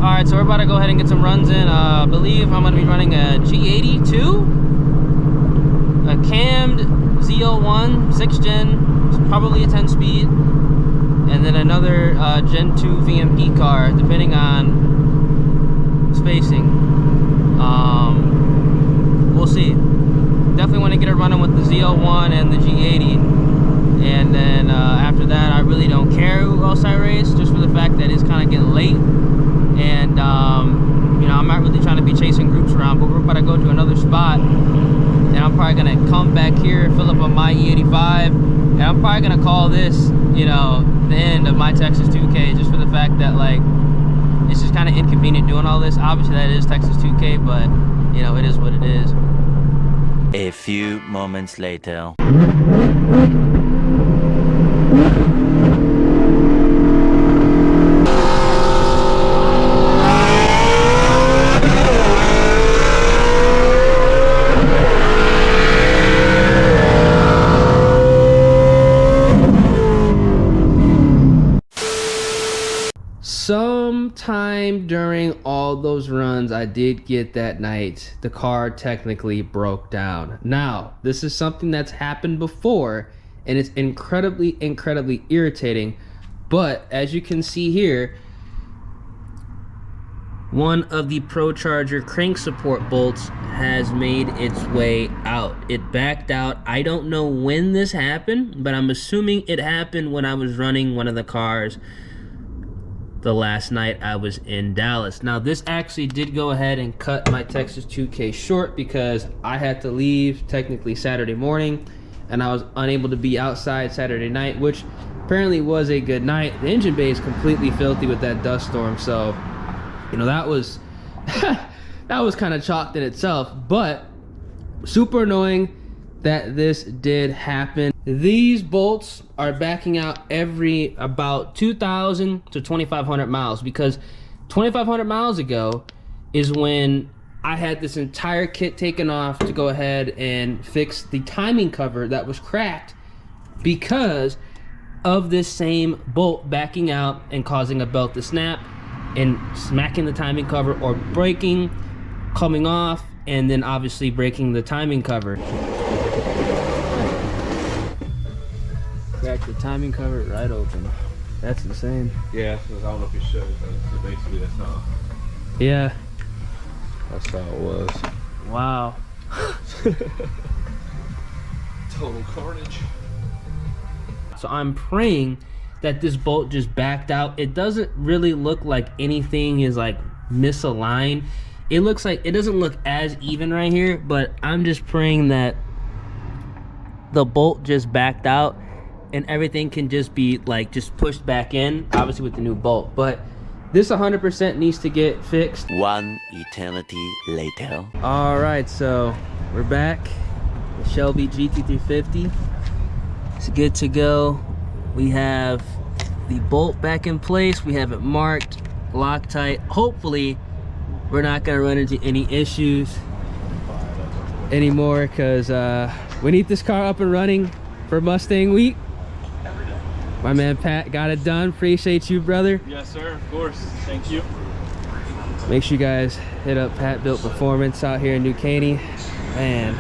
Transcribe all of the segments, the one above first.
Alright, so we're about to go ahead and get some runs in. I believe I'm going to be running a G82, a cammed Z01 6 gen, probably a 10 speed, and then another Gen 2 VMP car, depending on spacing. We'll see. Definitely want to get it running with the Z01 and the G80, and then after that I really don't care who else I race, just for the fact that it's kind of getting late, and you know, I'm not really trying to be chasing groups around, but we're about to go to another spot, and I'm probably gonna come back here, fill up on my E85, and I'm probably gonna call this, you know, the end of my Texas 2K, just for the fact that, like, it's just kind of inconvenient doing all this. Obviously that is Texas 2K, but you know, it is what it is. A few moments later. Sometime during all those runs I did get that night, the car technically broke down. Now, this is something that's happened before, and it's incredibly irritating, but as you can see here, one of the ProCharger crank support bolts has made its way out. It backed out. I don't know when this happened, but I'm assuming it happened when I was running one of the cars the last night I was in Dallas. Now, this actually did go ahead and cut my Texas 2K short, because I had to leave technically Saturday morning, and I was unable to be outside Saturday night, which apparently was a good night. The engine bay is completely filthy with that dust storm, so you know, that was that was kind of chalked in itself. But super annoying that this did happen. These bolts are backing out every about 2,000 to 2,500 miles, because 2,500 miles ago is when I had this entire kit taken off to go ahead and fix the timing cover that was cracked because of this same bolt backing out and causing a belt to snap and smacking the timing cover, or breaking, coming off, and then obviously breaking the timing cover. Crack the timing cover right open. That's insane. Yeah, I don't know if you showed, but basically that's how. Yeah. That's how it was. Wow. Total carnage. So I'm praying that this bolt just backed out. It doesn't really look like anything is like misaligned. It looks like it doesn't look as even right here, but I'm just praying that the bolt just backed out and everything can just be like just pushed back in, obviously with the new bolt. But this 100% needs to get fixed. One eternity later. All right, so we're back. The Shelby GT350. It's good to go. We have the bolt back in place. We have it marked, Loctite. Hopefully, we're not gonna run into any issues anymore, because we need this car up and running for Mustang Week. My man Pat got it done. Appreciate you, brother. Yes, sir. Of course. Thank you. Make sure you guys hit up Pat Built Performance out here in New Caney. Man,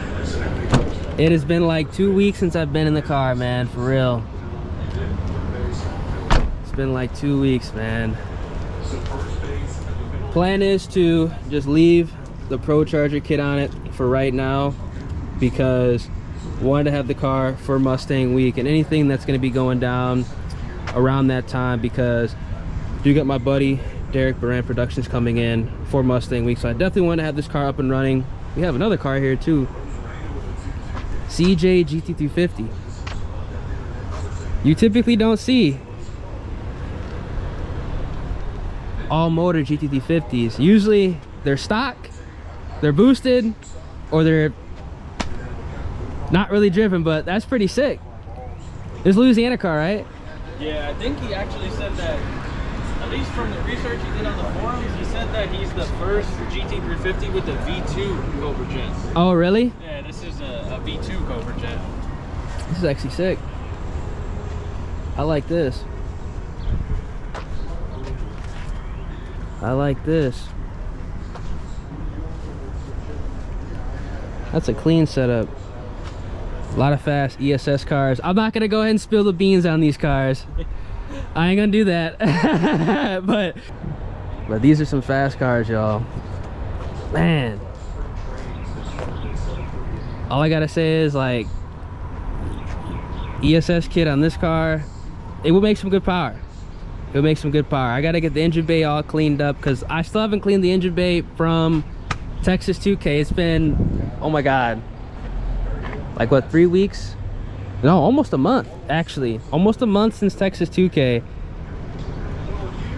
it has been like 2 weeks since I've been in the car, man, for real. It's been like 2 weeks, man. Plan is to just leave the ProCharger kit on it for right now, because I wanted to have the car for Mustang Week and anything that's going to be going down around that time, because I do got my buddy Derek Baran Productions coming in for Mustang Week, so I definitely want to have this car up and running. We have another car here too, CJ GT350. You typically don't see all motor GT350s. Usually they're stock, they're boosted, or they're not really driven, but that's pretty sick. It's Louisiana car, right? Yeah, I think he actually said that, at least from the research he did on the forums, he said that he's the first GT350 with a V2 Cobra jet. Oh, really? Yeah, this is a V2 Cobra jet. This is actually sick. I like this. I like this. That's a clean setup. A lot of fast ESS cars. I'm not gonna go ahead and spill the beans on these cars. I ain't gonna do that. but these are some fast cars, y'all. Man. All I gotta say is, like, ESS kit on this car, it will make some good power. It will make some good power. I gotta get the engine bay all cleaned up because I still haven't cleaned the engine bay from Texas 2K. It's been, oh my god, like what, 3 weeks? No, almost a month, actually. Almost a month since Texas 2K.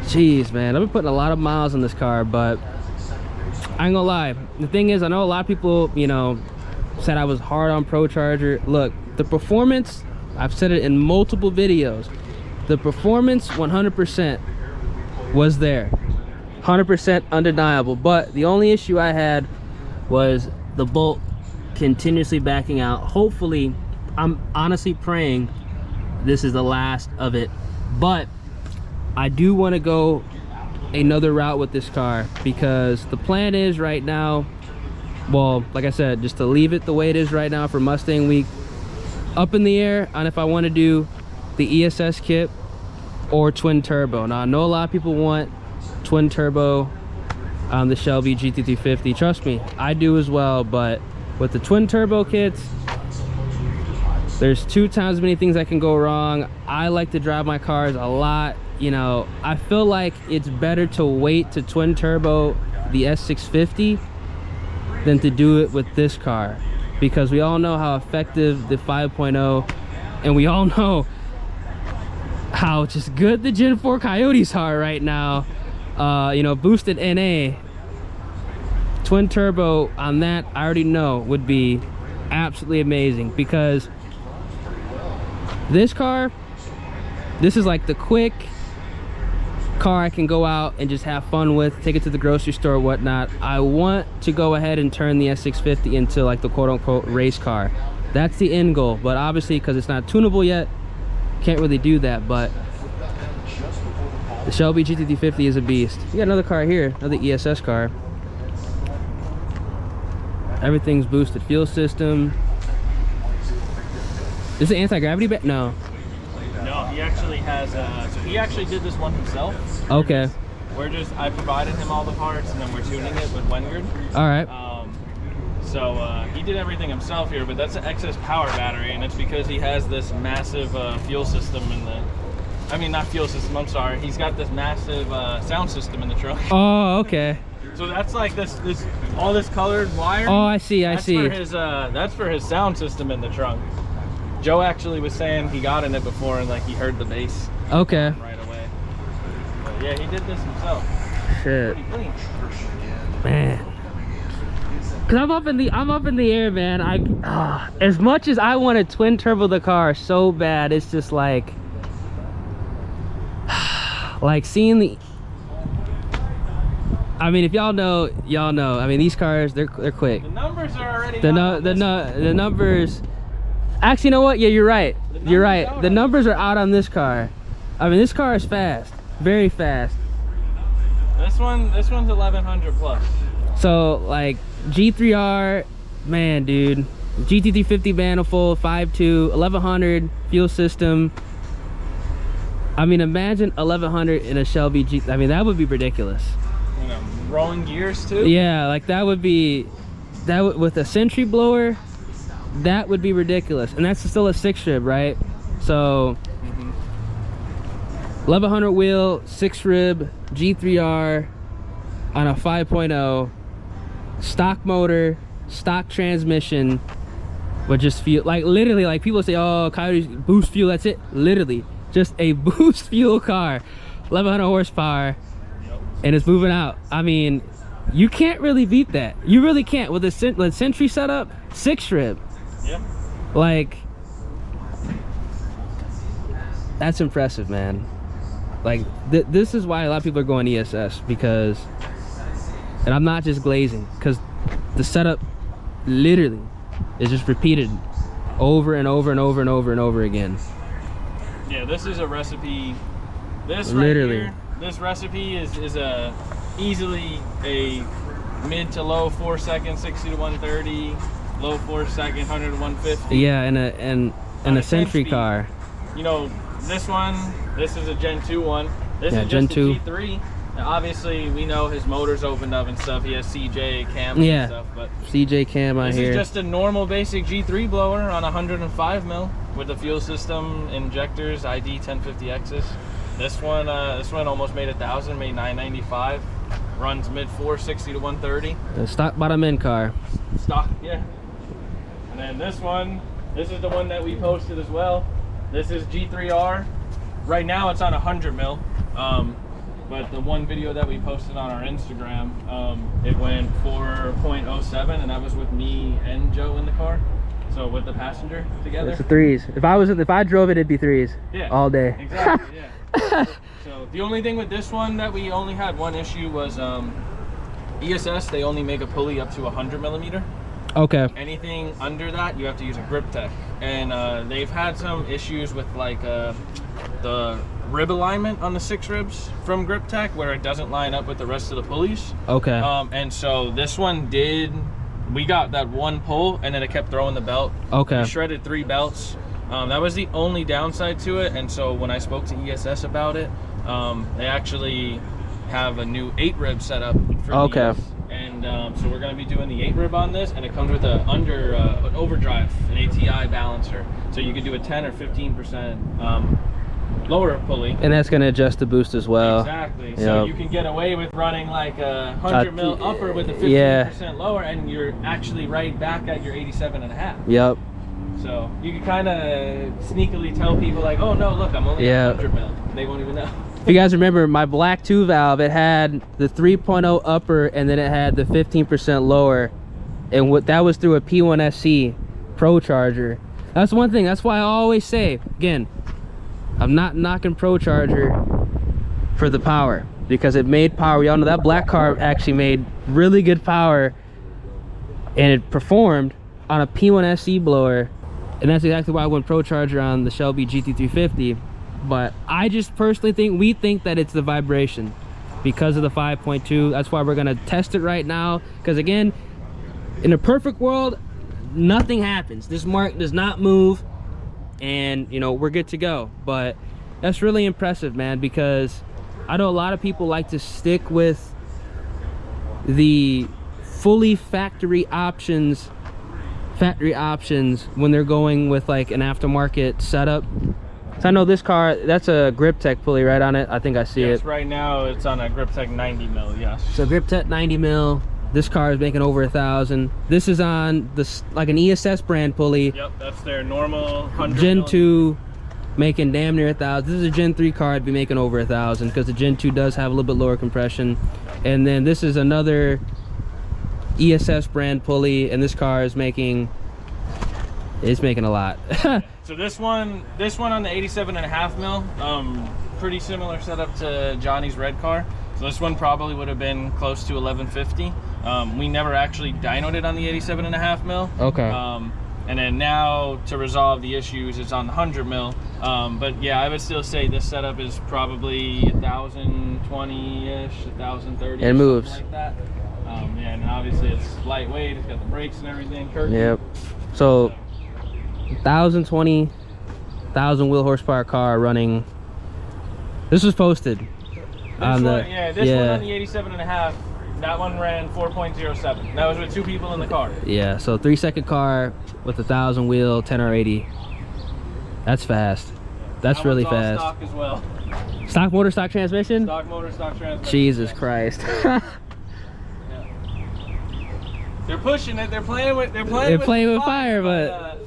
Jeez, man, I've been putting a lot of miles on this car, but I ain't gonna lie. The thing is, I know a lot of people, you know, said I was hard on ProCharger. Look, the performance, I've said it in multiple videos, the performance 100% was there. 100% undeniable. But the only issue I had was the bolt continuously backing out. Hopefully, I'm honestly praying this is the last of it. But I do want to go another route with this car because the plan is right now, well, like I said, just to leave it the way it is right now for Mustang Week. Up in the air on if I want to do the ESS kit or twin turbo. Now I know a lot of people want twin turbo on the Shelby GT350. Trust me, I do as well, but with the twin turbo kits, there's 2 times as many things that can go wrong. I like to drive my cars a lot. You know, I feel like it's better to wait to twin turbo the S650 than to do it with this car, because we all know how effective the 5.0, and we all know how just good the Gen 4 Coyotes are right now. You know, boosted NA, twin turbo on that, I already know would be absolutely amazing, because this car, this is like the quick car I can go out and just have fun with, take it to the grocery store or whatnot. I want to go ahead and turn the S650 into like the quote-unquote race car. That's the end goal, but obviously because it's not tunable yet, can't really do that. But the Shelby GT350 is a beast. You got another car here, another ESS car. Everything's boosted fuel system. Is it anti-gravity bag? No. No, he actually has, so he actually did this one himself. Okay. I provided him all the parts, and then we're tuning it with Wengard. All right. So he did everything himself here, but that's an excess power battery, and it's because he has this massive fuel system in the, I mean, not fuel system, I'm sorry. He's got this massive sound system in the truck. Oh, okay. So that's like this all this colored wire. Oh, I see, I see. For his, that's for his sound system in the trunk. Joe actually was saying he got in it before and like he heard the bass. Okay. Right away. But yeah, he did this himself. Shit. Pretty clean. Man. Cause I'm up in the air, man. As much as I want to twin turbo the car so bad, it's just like seeing the, I mean, if y'all know, y'all know. I mean, these cars, they're quick. The numbers are already the numbers. Actually, you know what? Yeah, you're right. You're right. The numbers are out on this car. I mean, this car is fast, very fast. This one's 1100 plus. So like G3R, man, dude, GT350 manifold, 5.2, 1100 fuel system. I mean, imagine 1100 in a Shelby G. I mean, that would be ridiculous. You know, rolling gears too. Yeah, like that would be, with a Sentry blower, that would be ridiculous. And that's still a 6-rib, right? So 1100 wheel, 6-rib, G3R on a 5.0, stock motor, stock transmission, would just feel like, literally, like people say, oh, Coyotes boost fuel, that's it. Literally just a boost fuel car, 1100 horsepower, and it's moving out. I mean, you can't really beat that. You really can't with a Sentry setup, 6-rib. Yeah. Like, that's impressive, man. Like this is why a lot of people are going ESS, because, and I'm not just glazing, because the setup literally is just repeated over and over and over and over and over again. Yeah, this is a recipe. This literally right here, this recipe is a easily a mid to low 4 second 60 to 130, low 4 second 100 to 150. Yeah, and a Century car. You know, this is a Gen 2 one. This is Gen just 2. a G3. Now, obviously, we know his motor's opened up and stuff. He has CJ cam and stuff, but CJ cam out here. This is just a normal basic G3 blower on 105 mil with the fuel system, injectors, ID 1050Xs. This one almost made 1,000, made 995. Runs mid 460 to 130. The stock bottom end car. Stock, yeah. And then this is the one that we posted as well. This is G3R. Right now it's on 100 mil. But the one video that we posted on our Instagram, it went 4.07, and that was with me and Joe in the car. So with the passenger together. It's a threes. If I drove it, it'd be threes. Yeah. All day. Exactly. Yeah. So the only thing with this one that we only had one issue was ESS. They only make a pulley up to 100 millimeter. Okay. Anything under that, you have to use a grip tech, and they've had some issues with like the rib alignment on the 6 ribs from grip tech, where it doesn't line up with the rest of the pulleys. Okay. And so this one we got that one pull, and then it kept throwing the belt. Okay. We shredded 3 belts. That was the only downside to it, and so when I spoke to ESS about it, they actually have a new 8 rib setup for okay. these. And so we're going to be doing the 8 rib on this, and it comes with an overdrive, an ATI balancer, so you can do a 10 or 15% lower pulley, and that's going to adjust the boost as well. Exactly. So you can get away with running like a 100 mil upper with a 15% lower, and you're actually right back at your 87.5. Yep. So you can kind of sneakily tell people like, oh no, look, I'm only at 100 mil. They won't even know. If you guys remember, my black 2 valve, it had the 3.0 upper, and then it had the 15% lower, and that was through a P1SC ProCharger. That's one thing. That's why I always say, again, I'm not knocking ProCharger for the power, because it made power. Y'all know that black car actually made really good power, and it performed on a P1SC blower, and that's exactly why I went ProCharger on the Shelby GT350. But I just personally we think that it's the vibration because of the 5.2. That's why we're gonna test it right now, because again, in a perfect world, nothing happens. This mark does not move, and you know, we're good to go. But that's really impressive, man, because I know a lot of people like to stick with the fully factory options when they're going with like an aftermarket setup. So I know this car, that's a grip tech pulley right on it. I think I see it. Right now it's on a grip tech 90 mil, yes. So grip tech 90 mil. This car is making over 1,000. This is on this like an ESS brand pulley. Yep, that's their normal 100 Gen 2 making damn near 1,000. This is a Gen 3 car, I'd be making over 1,000, because the Gen 2 does have a little bit lower compression. And then this is another ESS brand pulley, and this car is making a lot. So this one on the 87.5 mil, pretty similar setup to Johnny's red car. So this one probably would have been close to 1150. We never actually dynoed it on the 87.5 mil. Okay. And then now to resolve the issues, it's on the 100 mil. But yeah, I would still say this setup is probably 1,020-ish, 1,030. It moves. Like that. Yeah, and obviously it's lightweight. It's got the brakes and everything. Yep. So 1,020, 1,000 wheel horsepower car running. This was posted on the this one on the 87.5. That one ran 4.07. That was with 2 people in the car. Yeah, so 3-second car with 1,000 wheel 10R80. That's fast. That's really fast. Stock as well. Stock motor, stock transmission. Stock motor, stock transmission. Jesus Christ. Yeah. They're pushing it. They're playing with fire, but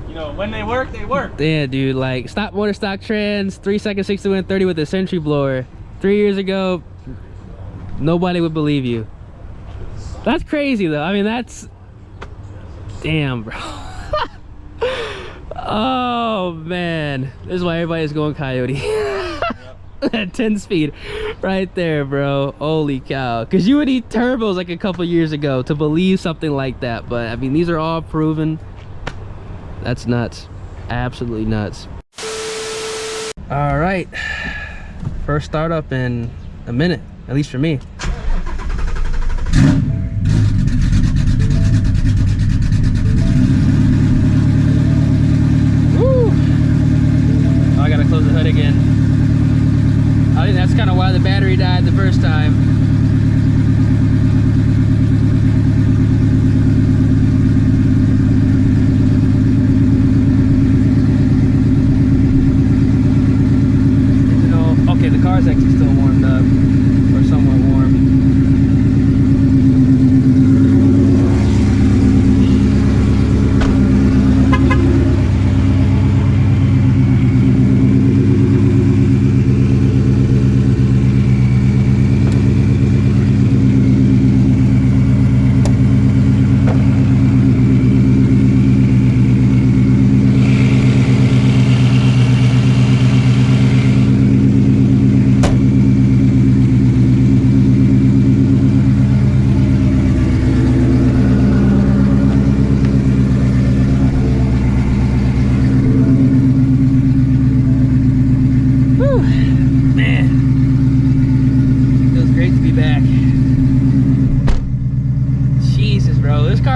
you know, when they work, they work. Yeah, dude, like stock motor, stock trans, 3-second 60 to 130 with a Century blower. 3 years ago, nobody would believe you. That's crazy though. I mean, that's damn, bro. Oh man, this is why everybody's going Coyote. At 10 speed right there, bro. Holy cow. Because you would need turbos like a couple years ago to believe something like that. But I mean, these are all proven. That's nuts. Absolutely nuts. All right, first startup in a minute. at least for me. Woo! Oh, I gotta close the hood again. I think that's kind of why the battery died the first time. Okay, the car's actually still warmed up, or somewhat warm.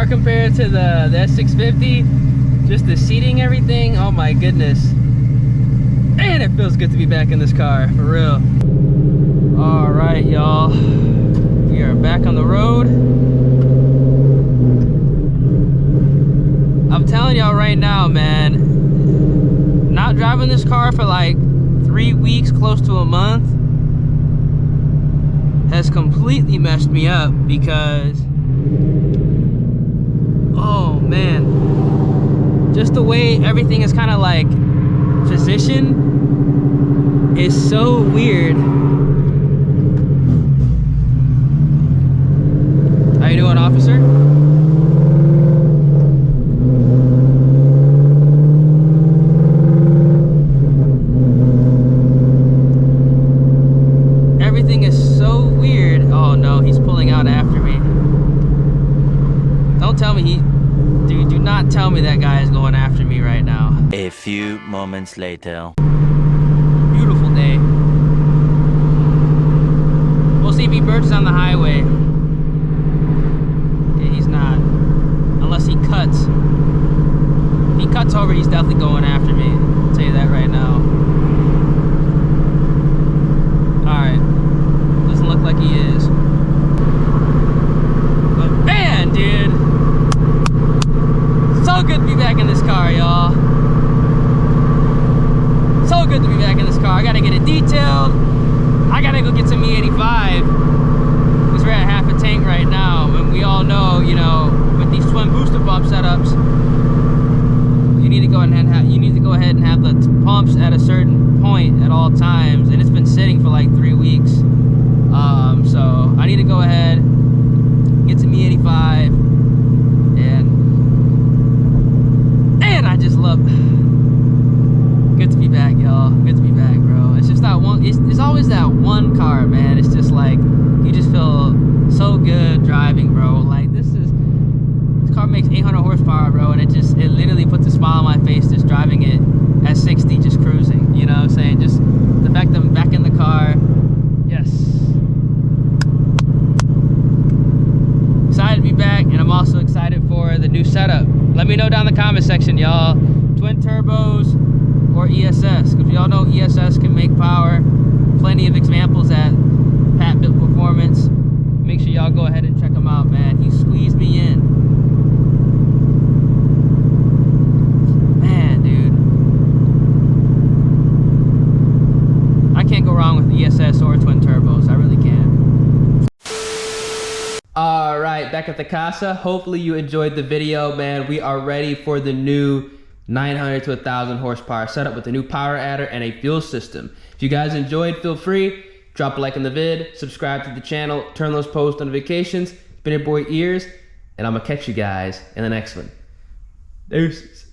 Compared to the S650, just the seating, everything, oh my goodness. Man, it feels good to be back in this car, for real. All right, y'all, we are back on the road. I'm telling y'all right now, man, not driving this car for like 3 weeks, close to a month, has completely messed me up because, oh man, just the way everything is kind of like positioned is so weird. How you doing, officer? Everything is so weird. Oh no, he's pulling out after me. Don't tell me dude, do not tell me that guy is going after me right now. A few moments later. Beautiful day. We'll see if he bursts on the highway. Yeah, he's not. Unless he cuts. If he cuts over, he's definitely going after me. I'll tell you that right now. Alright. Doesn't look like he is. But man, dude. So good to be back in this car, y'all. So good to be back in this car. I gotta get it detailed. I gotta go get some E85 because we're at half a tank right now, and we all know, you know, with these twin booster pump setups, you need to go ahead and have the pumps at a certain point at all times, and it's been sitting for like 3 weeks. So I need to go ahead, get some E85, and I just love. Good to be back, y'all. Good to be back, bro. It's just that one. It's always that one car, man. It's just like you just feel so good driving, bro. Like this car makes 800 horsepower, bro, and it literally puts a smile on my face just driving it at 60, just cruising. You know what I'm saying? Just the fact that I'm back in the car. Yes. Excited to be back, and I'm also excited for the new setup. Let me know down in the comment section, y'all. Twin turbos or ESS, because y'all know ESS can make power. Plenty of examples at Pat Built Performance. Make sure y'all go ahead and check him out, man. He squeezed me in. Man, dude. I can't go wrong with ESS or twin turbos. I really can't. All right, back at the casa. Hopefully you enjoyed the video, man. We are ready for the new 900 to 1,000 horsepower setup with a new power adder and a fuel system. If you guys enjoyed, feel free, drop a like in the vid, subscribe to the channel, turn those post notifications. It's been your boy Ears, and I'm gonna catch you guys in the next one. Deuces.